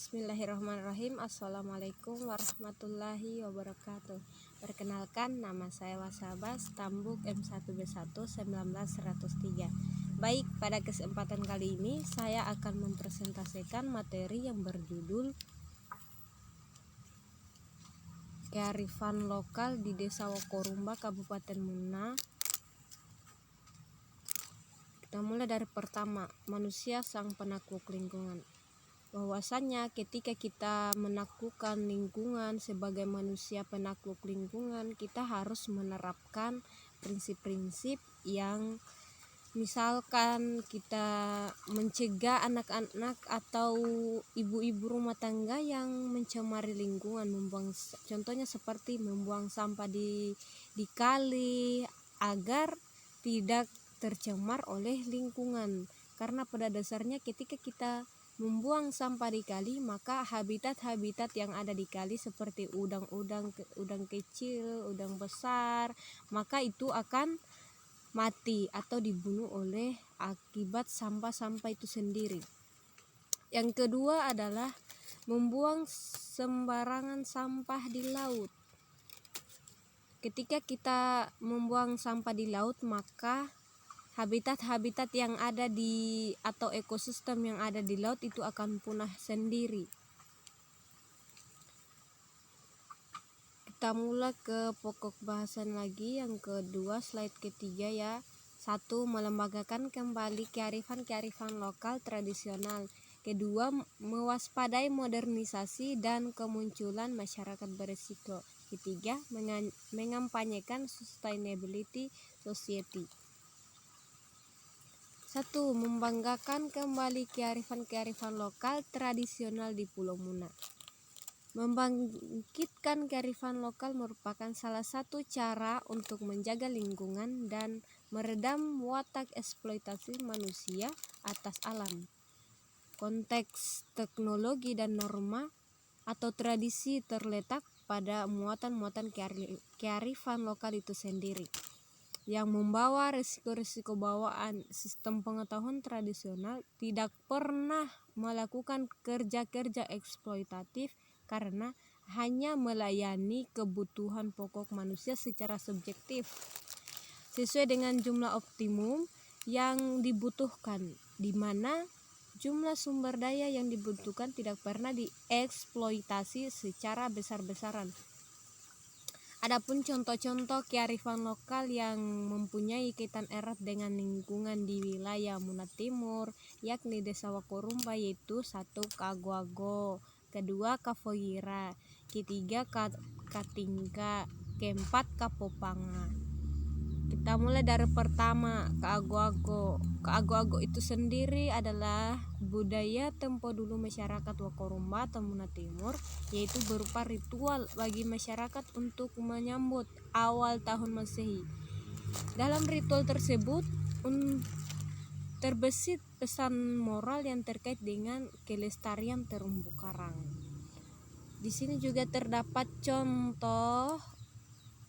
Bismillahirrahmanirrahim. Assalamualaikum warahmatullahi wabarakatuh. Perkenalkan, nama saya Wasabas, Tambuk M1B1 19103. Baik, pada kesempatan kali ini saya akan mempresentasikan materi yang berjudul Kearifan Lokal di Desa Wokorumba, Kabupaten Muna. Kita mulai dari pertama, manusia sang penakluk lingkungan. Bahwasannya ketika kita menaklukkan lingkungan sebagai manusia penakluk lingkungan, kita harus menerapkan prinsip-prinsip yang misalkan kita mencegah anak-anak atau ibu-ibu rumah tangga yang mencemari lingkungan, contohnya seperti membuang sampah di kali agar tidak tercemar oleh lingkungan. Karena pada dasarnya ketika kita membuang sampah di kali, maka habitat-habitat yang ada di kali seperti udang kecil, udang besar, maka itu akan mati atau dibunuh oleh akibat sampah-sampah itu sendiri. Yang kedua adalah membuang sembarangan sampah di laut. Ketika kita membuang sampah di laut, maka habitat-habitat yang ada di atau ekosistem yang ada di laut itu akan punah sendiri. Kita mulai ke pokok bahasan lagi, yang kedua, slide ketiga ya. 1. Melembagakan kembali kearifan lokal tradisional. Kedua, mewaspadai modernisasi dan kemunculan masyarakat berisiko. Ketiga, mengampanyekan sustainability society. 1. Membanggakan kembali kearifan lokal tradisional di Pulau Muna. Membangkitkan kearifan lokal merupakan salah satu cara untuk menjaga lingkungan dan meredam watak eksploitasi manusia atas alam. Konteks teknologi dan norma atau tradisi terletak pada muatan-muatan kearifan lokal itu sendiri, yang membawa risiko-risiko bawaan. Sistem pengetahuan tradisional tidak pernah melakukan kerja-kerja eksploitatif karena hanya melayani kebutuhan pokok manusia secara subjektif sesuai dengan jumlah optimum yang dibutuhkan, di mana jumlah sumber daya yang dibutuhkan tidak pernah dieksploitasi secara besar-besaran. Adapun contoh-contoh kearifan lokal yang mempunyai kaitan erat dengan lingkungan di wilayah Muna Timur, yakni Desa Wokorumba, yaitu 1. Kaago-ago, kedua Kafoira, ketiga Katingka, keempat Kapopanga. Kita mulai dari pertama, Kaago-ago. Kaago-ago itu sendiri adalah budaya tempo dulu masyarakat Wokorumba atau Muna Timur, yaitu berupa ritual bagi masyarakat untuk menyambut awal tahun Masehi. Dalam ritual tersebut terbesit pesan moral yang terkait dengan kelestarian terumbu karang. Di sini juga terdapat contoh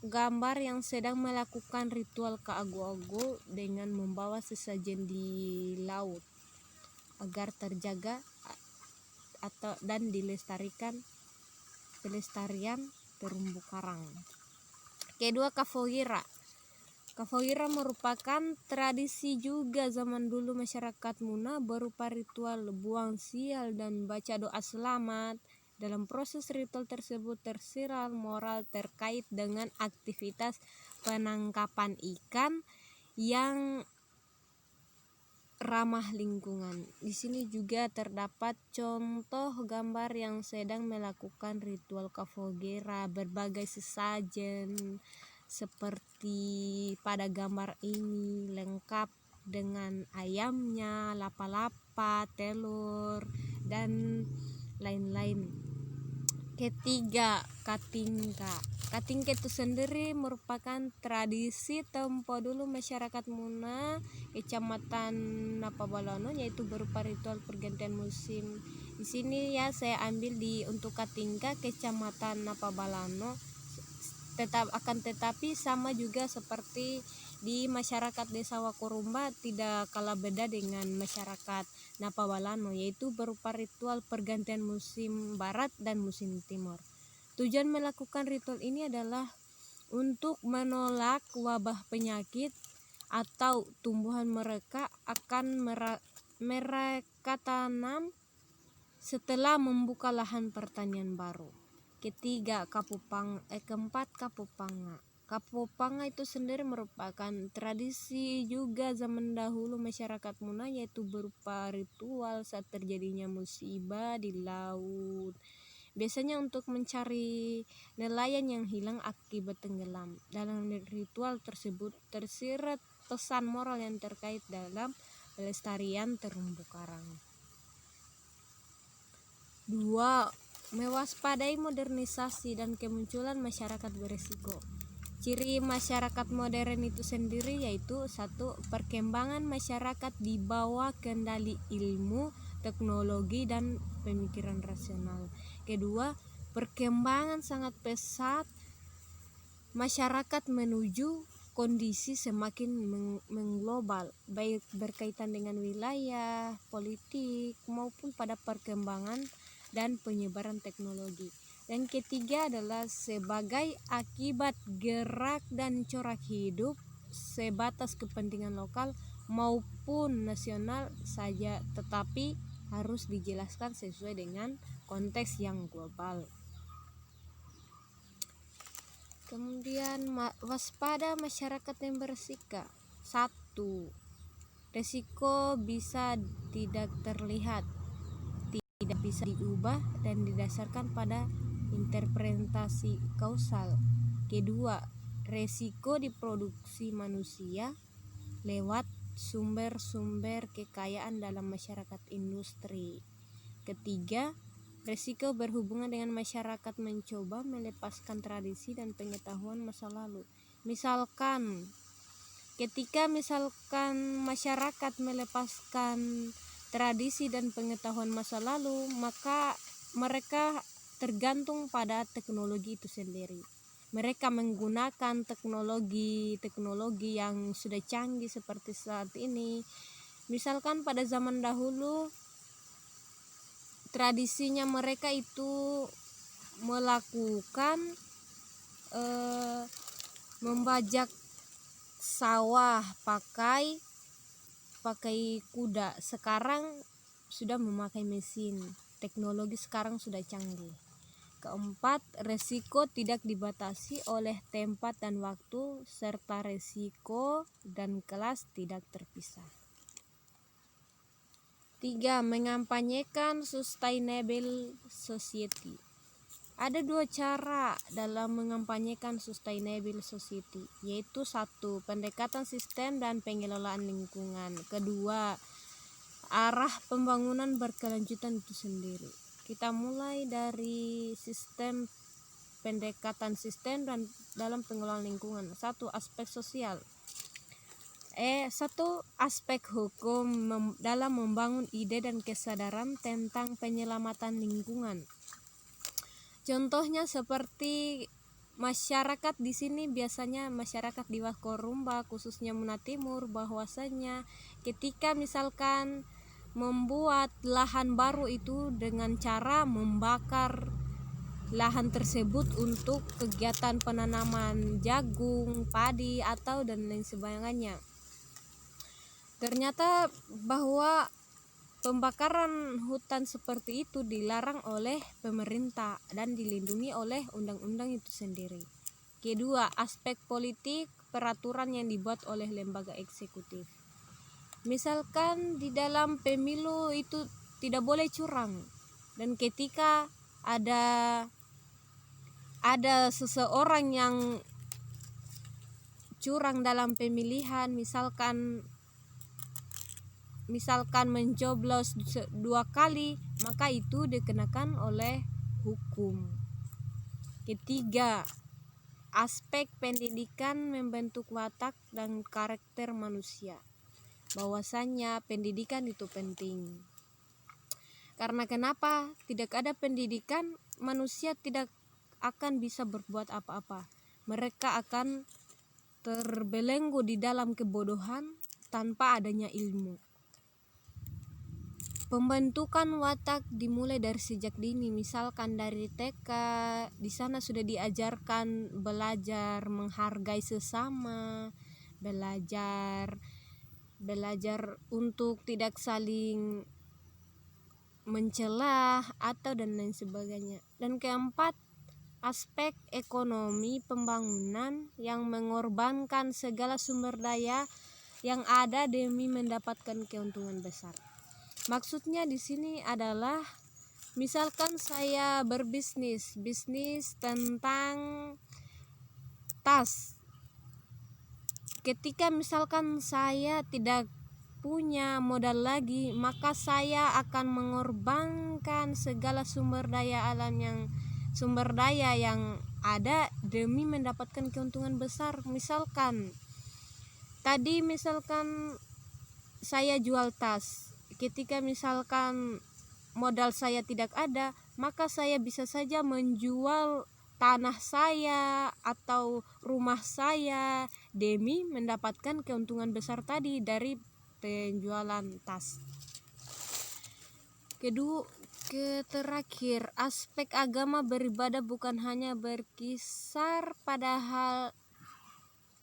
gambar yang sedang melakukan ritual Kaago-ago dengan membawa sesajen di laut agar terjaga dan pelestarian terumbu karang. Kedua, Kafoira. Kafoira merupakan tradisi juga zaman dulu masyarakat Muna berupa ritual buang sial dan baca doa selamat. Dalam proses ritual tersebut tersirat moral terkait dengan aktivitas penangkapan ikan yang ramah lingkungan. Di sini juga terdapat contoh gambar yang sedang melakukan ritual Kafoira, berbagai sesajen seperti pada gambar ini lengkap dengan ayamnya, lapa-lapa, telur, dan lain-lain. Ketiga, Katingka. Katingka itu sendiri merupakan tradisi tempo dulu masyarakat Muna, Kecamatan Napabalono, yaitu berupa ritual pergantian musim. Di sini ya saya ambil untuk Katingka Kecamatan Napabalono, tetapi sama juga seperti di masyarakat desa Wakorumba tidak kalah beda dengan masyarakat Napawalano, yaitu berupa ritual pergantian musim barat dan musim timur. Tujuan melakukan ritual ini adalah untuk menolak wabah penyakit atau tumbuhan mereka mereka tanam setelah membuka lahan pertanian baru. Keempat, Kapupanga. Kapupanga itu sendiri merupakan tradisi juga zaman dahulu masyarakat Muna, yaitu berupa ritual saat terjadinya musibah di laut. Biasanya untuk mencari nelayan yang hilang akibat tenggelam. Dalam ritual tersebut tersirat pesan moral yang terkait dalam pelestarian terumbu karang. 2. Mewaspadai modernisasi dan kemunculan masyarakat beresiko. Ciri masyarakat modern itu sendiri yaitu 1. Perkembangan masyarakat di bawah kendali ilmu, teknologi, dan pemikiran rasional. Kedua, perkembangan sangat pesat masyarakat menuju kondisi semakin mengglobal, baik berkaitan dengan wilayah, politik, maupun pada perkembangan dan penyebaran teknologi. Dan ketiga adalah sebagai akibat gerak dan corak hidup sebatas kepentingan lokal maupun nasional saja, tetapi harus dijelaskan sesuai dengan konteks yang global. Kemudian waspada masyarakat yang beresiko. 1. Resiko bisa tidak terlihat, tidak bisa diubah dan didasarkan pada interpretasi kausal. Kedua, resiko diproduksi manusia lewat sumber-sumber kekayaan dalam masyarakat industri. Ketiga, resiko berhubungan dengan masyarakat mencoba melepaskan tradisi dan pengetahuan masa lalu. Misalkan, ketika masyarakat melepaskan tradisi dan pengetahuan masa lalu, maka mereka tergantung pada teknologi itu sendiri. Mereka menggunakan teknologi yang sudah canggih seperti saat ini. Misalkan pada zaman dahulu tradisinya mereka itu melakukan membajak sawah pakai kuda. Sekarang sudah memakai mesin. Teknologi sekarang sudah canggih. Keempat, resiko tidak dibatasi oleh tempat dan waktu, serta resiko dan kelas tidak terpisah. 3. Mengampanyekan sustainable society. Ada 2 cara dalam mengampanyekan sustainable society, yaitu 1. Pendekatan sistem dan pengelolaan lingkungan. Kedua, arah pembangunan berkelanjutan itu sendiri. Kita mulai dari pendekatan sistem dan dalam pengelolaan lingkungan. 1. Aspek sosial. 1. Aspek hukum dalam membangun ide dan kesadaran tentang penyelamatan lingkungan. Contohnya seperti masyarakat di sini, biasanya masyarakat di Wakorumba khususnya Muna Timur, bahwasanya ketika misalkan membuat lahan baru itu dengan cara membakar lahan tersebut untuk kegiatan penanaman jagung, padi, atau dan lain sebagainya. Ternyata bahwa pembakaran hutan seperti itu dilarang oleh pemerintah dan dilindungi oleh undang-undang itu sendiri. Kedua, aspek politik, peraturan yang dibuat oleh lembaga eksekutif. Misalkan di dalam pemilu itu tidak boleh curang, dan ketika ada seseorang yang curang dalam pemilihan, misalkan mencoblos 2 kali, maka itu dikenakan oleh hukum. Ketiga, aspek pendidikan membentuk watak dan karakter manusia. Bahwasannya pendidikan itu penting. Karena kenapa? Tidak ada pendidikan, manusia tidak akan bisa berbuat apa-apa. Mereka akan terbelenggu di dalam kebodohan tanpa adanya ilmu. Pembentukan watak dimulai dari sejak dini, misalkan dari TK, di sana sudah diajarkan belajar menghargai sesama, belajar untuk tidak saling mencela atau dan lain sebagainya. Dan keempat, aspek ekonomi pembangunan yang mengorbankan segala sumber daya yang ada demi mendapatkan keuntungan besar. Maksudnya di sini adalah misalkan saya bisnis tentang tas. Ketika misalkan saya tidak punya modal lagi, maka saya akan mengorbankan segala sumber daya yang ada demi mendapatkan keuntungan besar. Misalkan saya jual tas. Ketika misalkan modal saya tidak ada, maka saya bisa saja menjual tanah saya atau rumah saya demi mendapatkan keuntungan besar tadi dari penjualan tas. Terakhir, aspek agama beribadah bukan hanya berkisar pada hal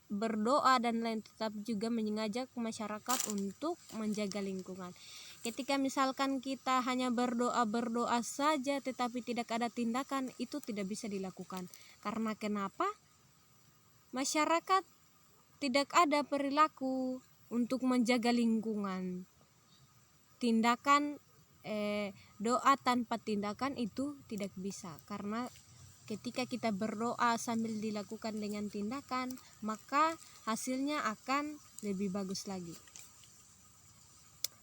berdoa dan lain, tetapi juga mengajak masyarakat untuk menjaga lingkungan. Ketika misalkan kita hanya berdoa saja tetapi tidak ada tindakan, itu tidak bisa dilakukan. Karena kenapa? Masyarakat tidak ada perilaku untuk menjaga lingkungan. Doa tanpa tindakan itu tidak bisa, karena ketika kita berdoa sambil dilakukan dengan tindakan, maka hasilnya akan lebih bagus lagi.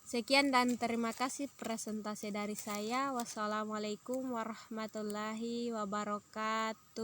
Sekian dan terima kasih presentasi dari saya. Wassalamualaikum warahmatullahi wabarakatuh.